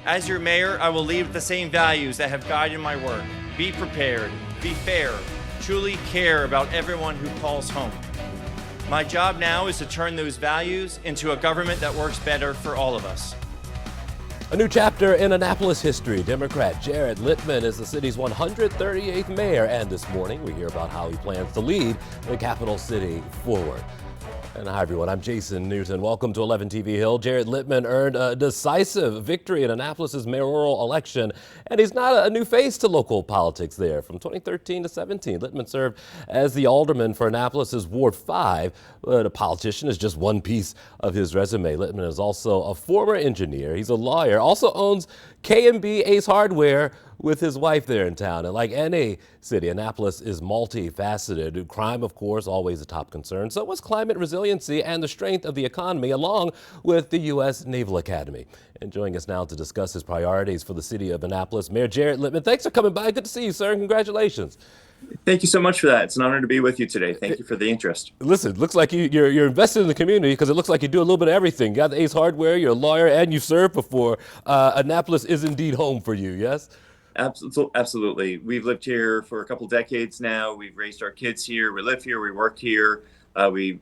As your mayor, I will lead with the same values that have guided my work. Be prepared, be fair, truly care about everyone who calls home. My job now is to turn those values into a government that works better for all of us. A new chapter in Annapolis history. Democrat Jared Littman is the city's 138th mayor, and this morning we hear about how he plans to lead the capital city forward. And hi everyone, I'm Jason Newton. Welcome to 11 TV Hill. Jared Littman earned a decisive victory in Annapolis' mayoral election, and he's not a new face to local politics there. From 2013 to 17, Littman served as the alderman for Annapolis' Ward 5, but a politician is just one piece of his resume. Littman is also a former engineer. He's a lawyer, also owns K&B Ace Hardware with his wife there in town. And like any city, Annapolis is multifaceted. Crime, of course, always a top concern. So was climate resiliency and the strength of the economy, along with the U.S. Naval Academy. And joining us now to discuss his priorities for the city of Annapolis, Mayor Jared Littman. Thanks for coming by. Good to see you, sir. Congratulations. Thank you so much for that. It's an honor to be with you today. Thank you for the interest. Listen, looks like you're invested in the community because it looks like you do a little bit of everything. You got the Ace Hardware, you're a lawyer, and you served before. Annapolis is indeed home for you, yes? Absolutely. We've lived here for a couple decades now. We've raised our kids here. We live here. We work here. We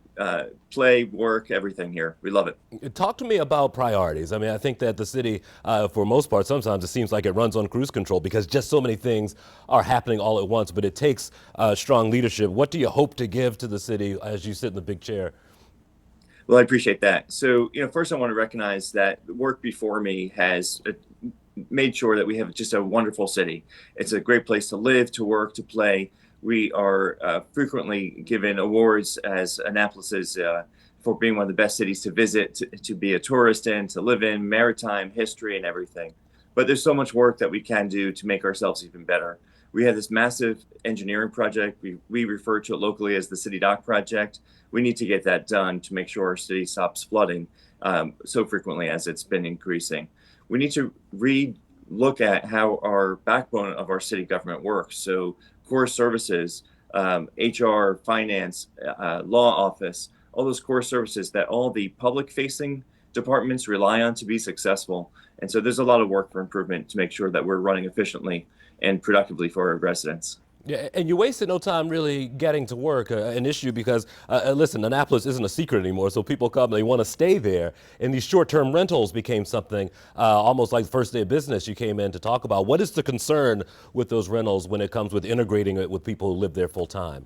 play, work, everything here. We love it. Talk to me about priorities. I mean, I think that the city, for most part, sometimes it seems like it runs on cruise control because just so many things are happening all at once, but it takes strong leadership. What do you hope to give to the city as you sit in the big chair? Well, I appreciate that. So, first I want to recognize that the work before me has made sure that we have just a wonderful city. It's a great place to live, to work, to play. We are frequently given awards as Annapolis for being one of the best cities to visit, to be a tourist in, to live in, maritime history and everything. But there's so much work that we can do to make ourselves even better. We have this massive engineering project. We refer to it locally as the City Dock Project. We need to get that done to make sure our city stops flooding so frequently as it's been increasing. We need to look at how our backbone of our city government works. So core services, HR, finance, law office, all those core services that all the public-facing departments rely on to be successful. And so there's a lot of work for improvement to make sure that we're running efficiently and productively for our residents. Yeah, and you wasted no time really getting to work, an issue because, listen, Annapolis isn't a secret anymore, so people come, they want to stay there, and these short-term rentals became something almost like the first day of business you came in to talk about. What is the concern with those rentals when it comes with integrating it with people who live there full-time?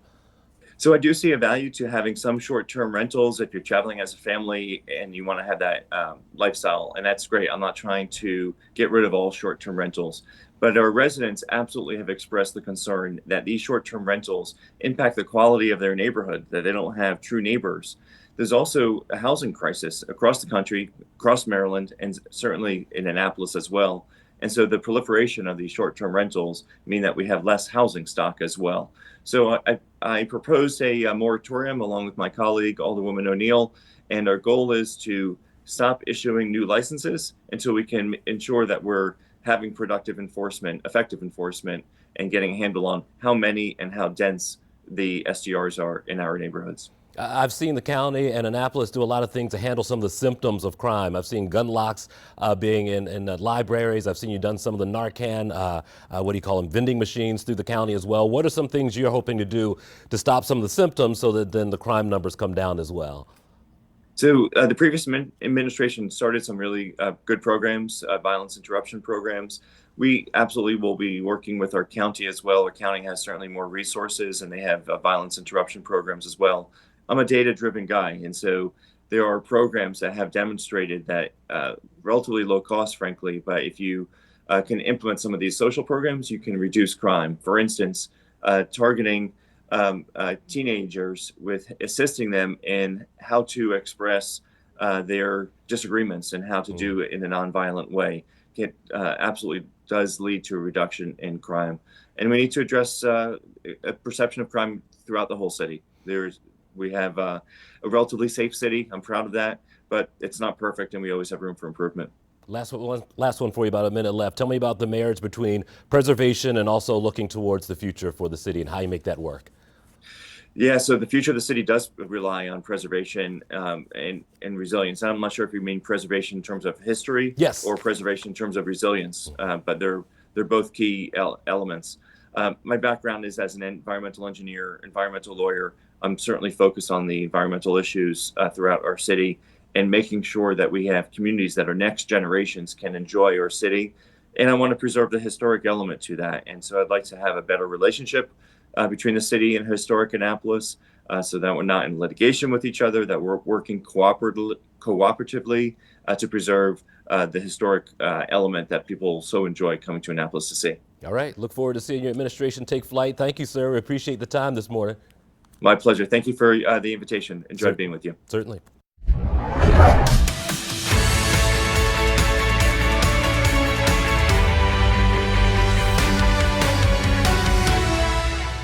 So I do see a value to having some short-term rentals if you're traveling as a family and you want to have that lifestyle, and that's great. I'm not trying to get rid of all short-term rentals. But our residents absolutely have expressed the concern that these short-term rentals impact the quality of their neighborhood, that they don't have true neighbors. There's also a housing crisis across the country, across Maryland, and certainly in Annapolis as well. And so the proliferation of these short-term rentals mean that we have less housing stock as well. So I proposed a moratorium along with my colleague, Alderwoman O'Neill, and our goal is to stop issuing new licenses until we can ensure that we're having productive enforcement, effective enforcement, and getting a handle on how many and how dense the STRs are in our neighborhoods. I've seen the county and Annapolis do a lot of things to handle some of the symptoms of crime. I've seen gun locks being in libraries. I've seen you done some of the Narcan, what do you call them, vending machines through the county as well. What are some things you're hoping to do to stop some of the symptoms so that then the crime numbers come down as well? So the previous administration started some really good programs, violence interruption programs. We absolutely will be working with our county as well. Our county has certainly more resources and they have violence interruption programs as well. I'm a data-driven guy, and so there are programs that have demonstrated that relatively low cost, frankly, but if you can implement some of these social programs, you can reduce crime. For instance, targeting teenagers with assisting them in how to express their disagreements and how to do it in a nonviolent way. It absolutely does lead to a reduction in crime. And we need to address a perception of crime throughout the whole city. We have a relatively safe city. I'm proud of that, but it's not perfect and we always have room for improvement. Last one for you, about a minute left. Tell me about the marriage between preservation and also looking towards the future for the city and how you make that work. Yeah, so the future of the city does rely on preservation and resilience. And I'm not sure if you mean preservation in terms of history Yes. or preservation in terms of resilience, but they're both key elements. My background is as an environmental engineer, environmental lawyer. I'm certainly focused on the environmental issues throughout our city and making sure that we have communities that our next generations can enjoy our city. And I want to preserve the historic element to that. And so I'd like to have a better relationship between the city and historic Annapolis, so that we're not in litigation with each other, that we're working cooperatively to preserve the historic element that people so enjoy coming to Annapolis to see. All right. Look forward to seeing your administration take flight. Thank you, sir. We appreciate the time this morning. My pleasure. Thank you for the invitation. Enjoyed being with you. Certainly.